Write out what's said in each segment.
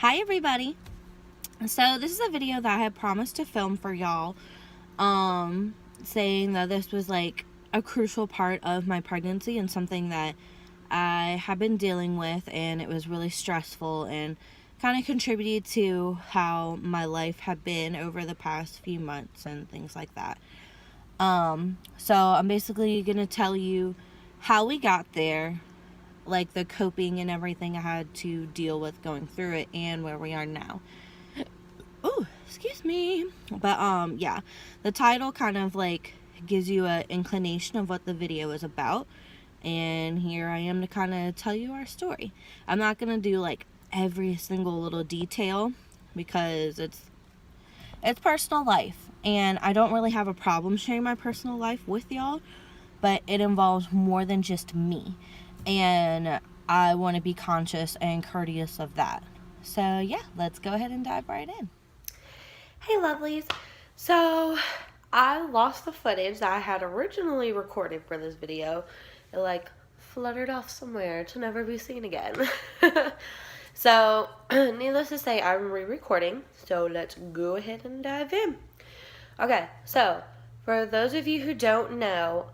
Hi everybody. So this is a video that I had promised to film for y'all, saying that this was like a crucial part of my pregnancy and something that I have been dealing with, and it was really stressful and kind of contributed to how my life had been over the past few months and things like that. So I'm basically gonna tell you how we got there, like the coping and everything I had to deal with going through it, and where we are now. Ooh, excuse me. But yeah, the title kind of like gives you an inclination of what the video is about, and here I am to kind of tell you our story. I'm not gonna do like every single little detail because it's personal life, and I don't really have a problem sharing my personal life with y'all, but it involves more than just me, and I want to be conscious and courteous of that. So yeah, let's go ahead and dive right in. Hey lovelies, so I lost the footage that I had originally recorded for this video. It like fluttered off somewhere to never be seen again. So needless to say, I'm re-recording, so let's go ahead and dive in. Okay, so for those of you who don't know,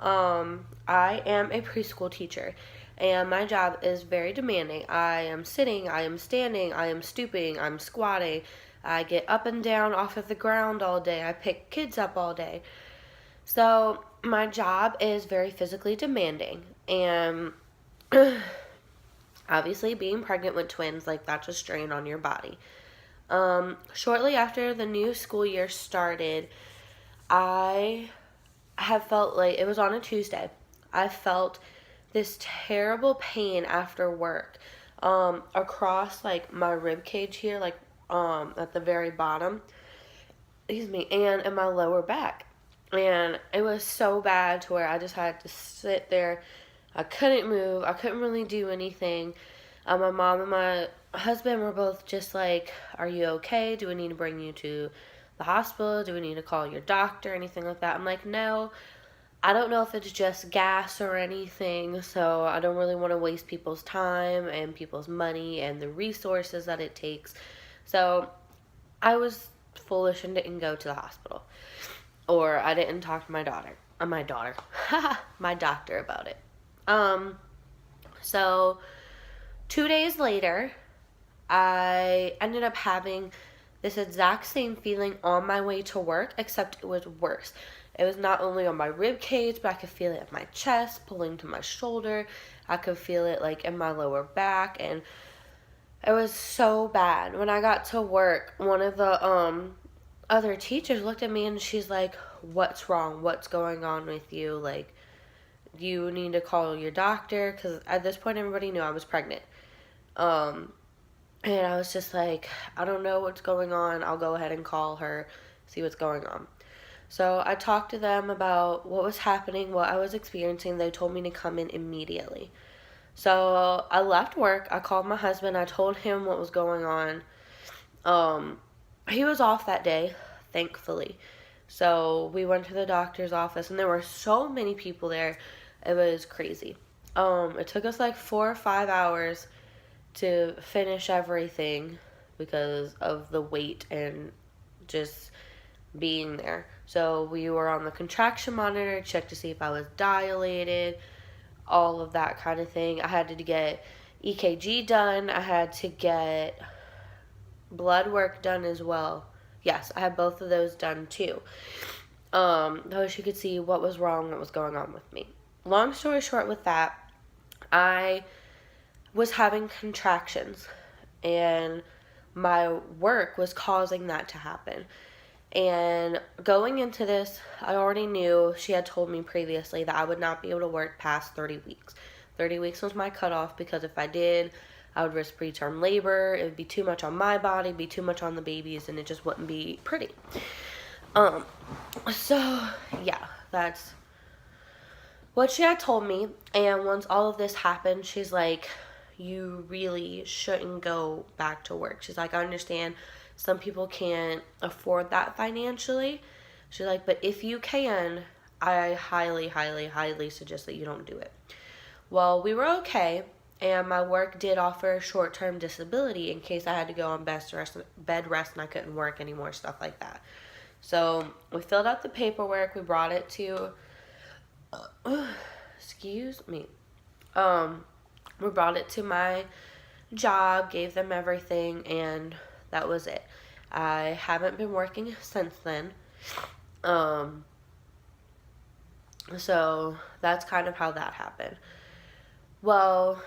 I am a preschool teacher, and my job is very demanding. I am sitting, I am standing, I am stooping, I'm squatting. I get up and down off of the ground all day. I pick kids up all day. So my job is very physically demanding, and obviously being pregnant with twins, like, that's a strain on your body. Shortly after the new school year started, I have felt like, it was on a Tuesday, I felt this terrible pain after work, across like my rib cage here, like at the very bottom, excuse me, and in my lower back. And it was so bad to where I just had to sit there. I couldn't move. I couldn't really do anything. My mom and my husband were both just like, "Are you okay? Do we need to bring you to the hospital? Do we need to call your doctor?" Anything like that. I'm like, "No, I don't know if it's just gas or anything, so I don't really want to waste people's time and people's money and the resources that it takes." So I was foolish and didn't go to the hospital. Or I didn't talk to my daughter, my doctor about it. So 2 days later, I ended up having this exact same feeling on my way to work, except it was worse. It was not only on my rib cage, but I could feel it in my chest, pulling to my shoulder. I could feel it like in my lower back, and it was so bad. When I got to work, one of the other teachers looked at me and she's like, "What's wrong? What's going on with you? Like, you need to call your doctor," because at this point everybody knew I was pregnant. And I was just like, "I don't know what's going on. I'll go ahead and call her, see what's going on." So I talked to them about what was happening, what I was experiencing. They told me to come in immediately. So I left work. I called my husband. I told him what was going on. He was off that day, thankfully. So we went to the doctor's office, and there were so many people there. It was crazy. It took us like 4 or 5 hours to finish everything because of the wait and just being there. So we were on the contraction monitor, checked to see if I was dilated, all of that kind of thing. I had to get EKG done. I had to get blood work done as well. Yes, I had both of those done too. So she could see what was wrong, what was going on with me. Long story short with that, I was having contractions, and my work was causing that to happen. And going into this, I already knew, she had told me previously, that I would not be able to work past 30 weeks. 30 weeks was my cutoff, because if I did, I would risk preterm labor. It would be too much on my body, be too much on the babies, and it just wouldn't be pretty. So yeah, that's what she had told me. And once all of this happened, she's like, "You really shouldn't go back to work." She's like, "I understand some people can't afford that financially." She's like, "But if you can, I highly, highly, highly suggest that you don't do it." Well, we were okay. And my work did offer short-term disability in case I had to go on bed rest and I couldn't work anymore, stuff like that. So we filled out the paperwork. We brought it to, excuse me. We brought it to my job, gave them everything, and that was it. I haven't been working since then. So that's kind of how that happened. Well,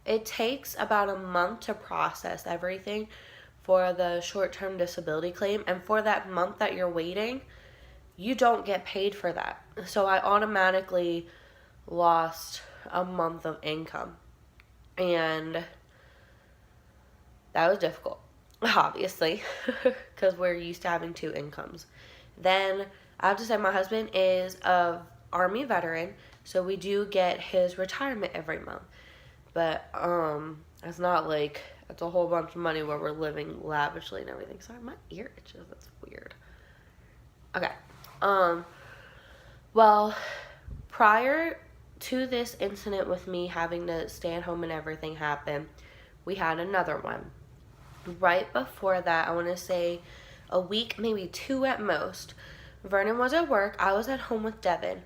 it takes about a month to process everything for the short-term disability claim, and for that month that you're waiting, you don't get paid for that. So I automatically lost a month of income, and that was difficult, obviously, because we're used to having two incomes. Then I have to say my husband is a Army veteran, so we do get his retirement every month. But it's not like it's a whole bunch of money where we're living lavishly and everything. Sorry, my ear itches. That's weird. Okay. Well, prior to this incident with me having to stay at home and everything happen, we had another one. Right before that, I want to say a week, maybe two at most, Vernon was at work. I was at home with Devin.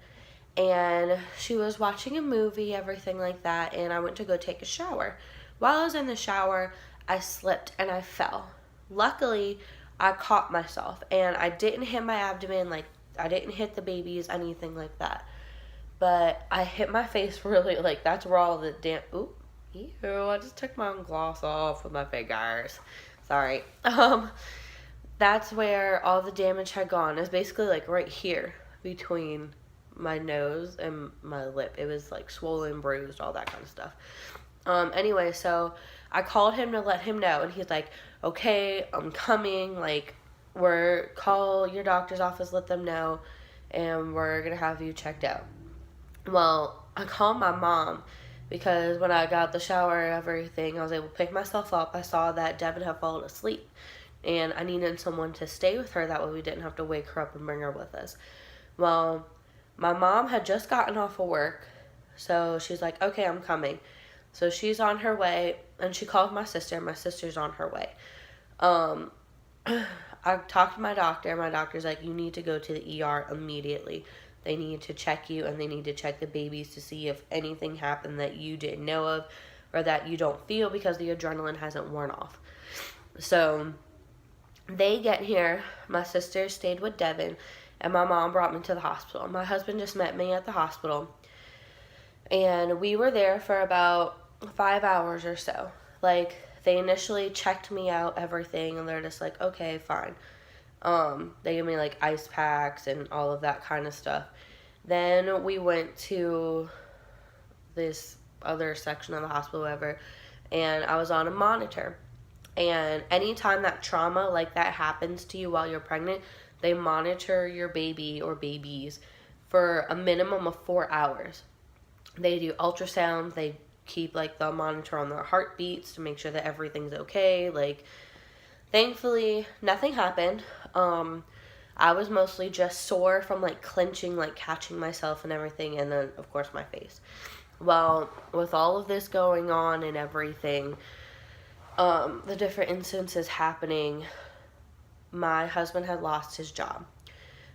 And she was watching a movie, everything like that, and I went to go take a shower. While I was in the shower, I slipped and I fell. Luckily, I caught myself, and I didn't hit my abdomen, like, I didn't hit the babies, anything like that. But I hit my face really, like, that's where all the I just took my own gloss off with my fingers. Sorry. That's where all the damage had gone. It's basically, like, right here between my nose and my lip. It was like swollen, bruised, all that kind of stuff. Anyway, so I called him to let him know, and he's like, okay, I'm coming, like, call your doctor's office, let them know, and we're gonna have you checked out. Well, I called my mom because when I got out the shower and everything, I was able to pick myself up. I saw that Devin had fallen asleep, and I needed someone to stay with her, that way we didn't have to wake her up and bring her with us. Well, my mom had just gotten off of work, so she's like, okay, I'm coming. So she's on her way, and she called my sister. My sister's on her way. I talked to my doctor. My doctor's like, you need to go to the ER immediately. They need to check you, and they need to check the babies to see if anything happened that you didn't know of or that you don't feel because the adrenaline hasn't worn off. So they get here. My sister stayed with Devin, and my mom brought me to the hospital. My husband just met me at the hospital. And we were there for about 5 hours or so. Like, they initially checked me out, everything, and they're just like, okay, fine. They gave me, like, ice packs and all of that kind of stuff. Then we went to this other section of the hospital, whatever, and I was on a monitor. And anytime that trauma like that happens to you while you're pregnant, they monitor your baby or babies for a minimum of 4 hours. They do ultrasounds. They keep, like, the monitor on their heartbeats to make sure that everything's okay. Like, thankfully, nothing happened. I was mostly just sore from, like, clenching, like, catching myself and everything, and then, of course, my face. Well, with all of this going on and everything, the different instances happening, my husband had lost his job.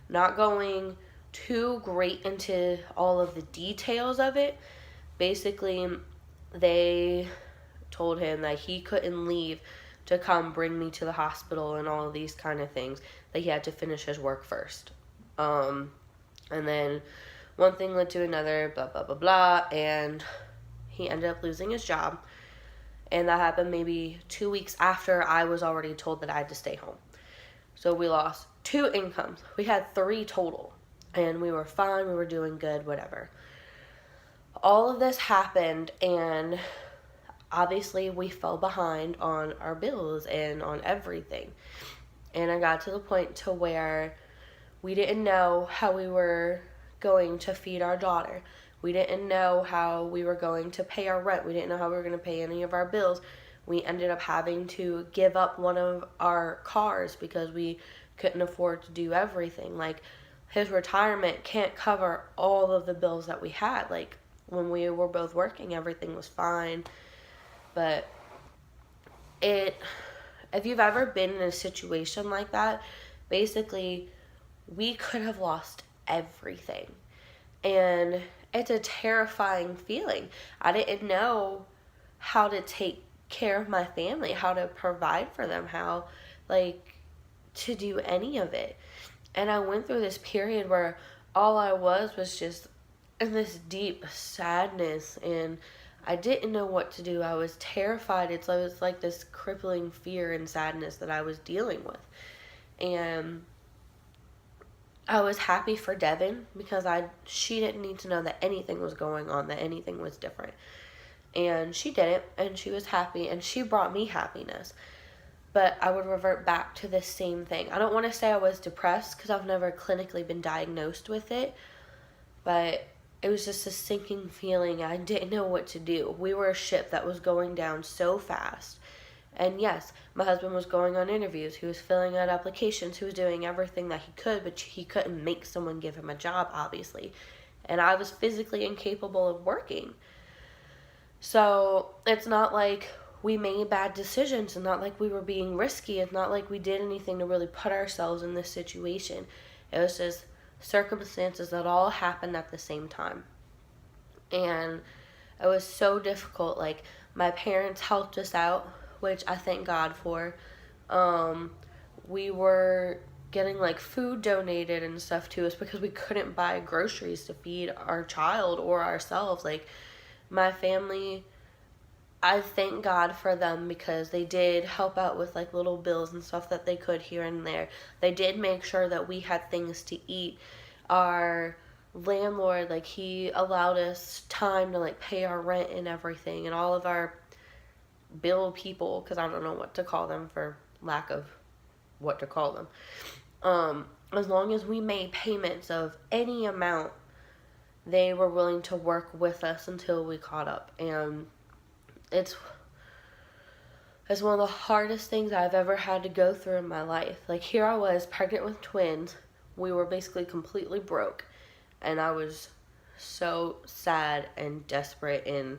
Not going too great into all of the details of it, basically, they told him that he couldn't leave to come bring me to the hospital and all of these kind of things, that he had to finish his work first. And then one thing led to another, blah, blah, blah, blah, and he ended up losing his job. And that happened maybe 2 weeks after I was already told that I had to stay home. So we lost 2 incomes. We had 3 total. And we were fine. We were doing good, whatever. All of this happened, and obviously we fell behind on our bills and on everything. And I got to the point to where we didn't know how we were going to feed our daughter. We didn't know how we were going to pay our rent. We didn't know how we were going to pay any of our bills. We ended up having to give up one of our cars because we couldn't afford to do everything. Like, his retirement can't cover all of the bills that we had. Like, when we were both working, everything was fine. But it, if you've ever been in a situation like that, basically we could have lost everything. And it's a terrifying feeling. I didn't know how to take care of my family, how to provide for them, how, like, to do any of it. And I went through this period where all I was just in this deep sadness, and I didn't know what to do. I was terrified. It was like this crippling fear and sadness that I was dealing with. And I was happy for Devin because she didn't need to know that anything was going on, that anything was different. And she didn't, and she was happy, and she brought me happiness. But I would revert back to this same thing. I don't want to say I was depressed because I've never clinically been diagnosed with it, but it was just a sinking feeling. I didn't know what to do. We were a ship that was going down so fast. And yes, my husband was going on interviews. He was filling out applications. He was doing everything that he could, but he couldn't make someone give him a job, obviously. And I was physically incapable of working. So it's not like we made bad decisions. It's not like we were being risky. It's not like we did anything to really put ourselves in this situation. It was just circumstances that all happened at the same time. And it was so difficult. Like, my parents helped us out, which I thank God for. We were getting like food donated and stuff to us because we couldn't buy groceries to feed our child or ourselves. Like, my family, I thank God for them because they did help out with like little bills and stuff that they could here and there. They did make sure that we had things to eat. Our landlord, like, he allowed us time to like pay our rent and everything, and all of our bill people, because I don't know what to call them for lack of what to call them. As long as we made payments of any amount, they were willing to work with us until we caught up. And it's one of the hardest things I've ever had to go through in my life. Like, here I was pregnant with twins. We were basically completely broke, and I was so sad and desperate, and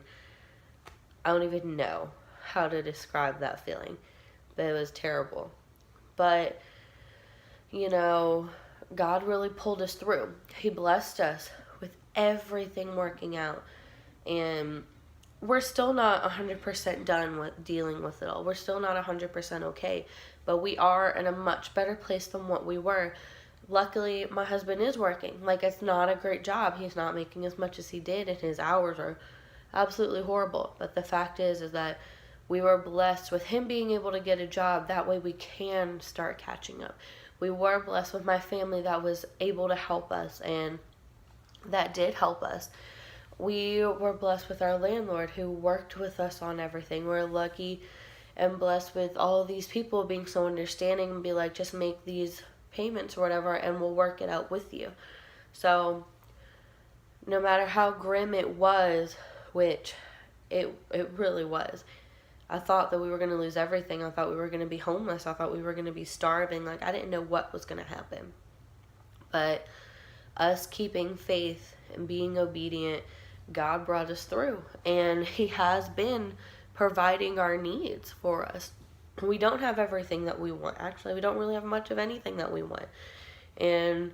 I don't even know how to describe that feeling, but it was terrible. But, you know, God really pulled us through. He blessed us with everything working out, and we're still not 100% done with dealing with it all. We're still not 100% okay, but we are in a much better place than what we were. Luckily, my husband is working. Like, it's not a great job. He's not making as much as he did, and his hours are absolutely horrible. But the fact is that we were blessed with him being able to get a job. That way we can start catching up. We were blessed with my family that was able to help us, and that did help us. We were blessed with our landlord who worked with us on everything. We're lucky and blessed with all of these people being so understanding and be like, just make these payments or whatever, and we'll work it out with you. So no matter how grim it was, which it really was, I thought that we were going to lose everything. I thought we were going to be homeless. I thought we were going to be starving. Like, I didn't know what was going to happen. But us keeping faith and being obedient, God brought us through. And He has been providing our needs for us. We don't have everything that we want. Actually, we don't really have much of anything that we want. And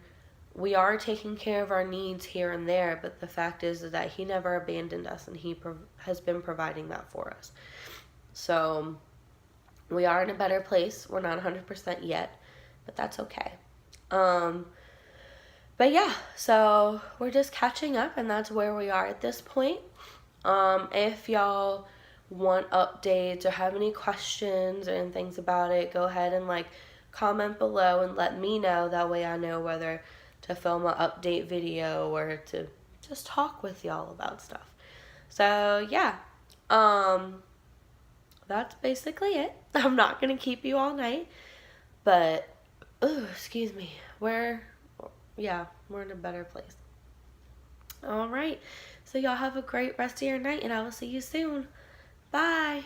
we are taking care of our needs here and there, but the fact is that He never abandoned us, and He has been providing that for us. So we are in a better place. We're not 100% yet, but that's okay. But yeah, so we're just catching up, and that's where we are at this point. If y'all want updates or have any questions and things about it, go ahead and like comment below and let me know. That way I know whether to film an update video or to just talk with y'all about stuff. So yeah, that's basically it. I'm not gonna keep you all night, but excuse me, we're in a better place. All right, so y'all have a great rest of your night, and I will see you soon. Bye.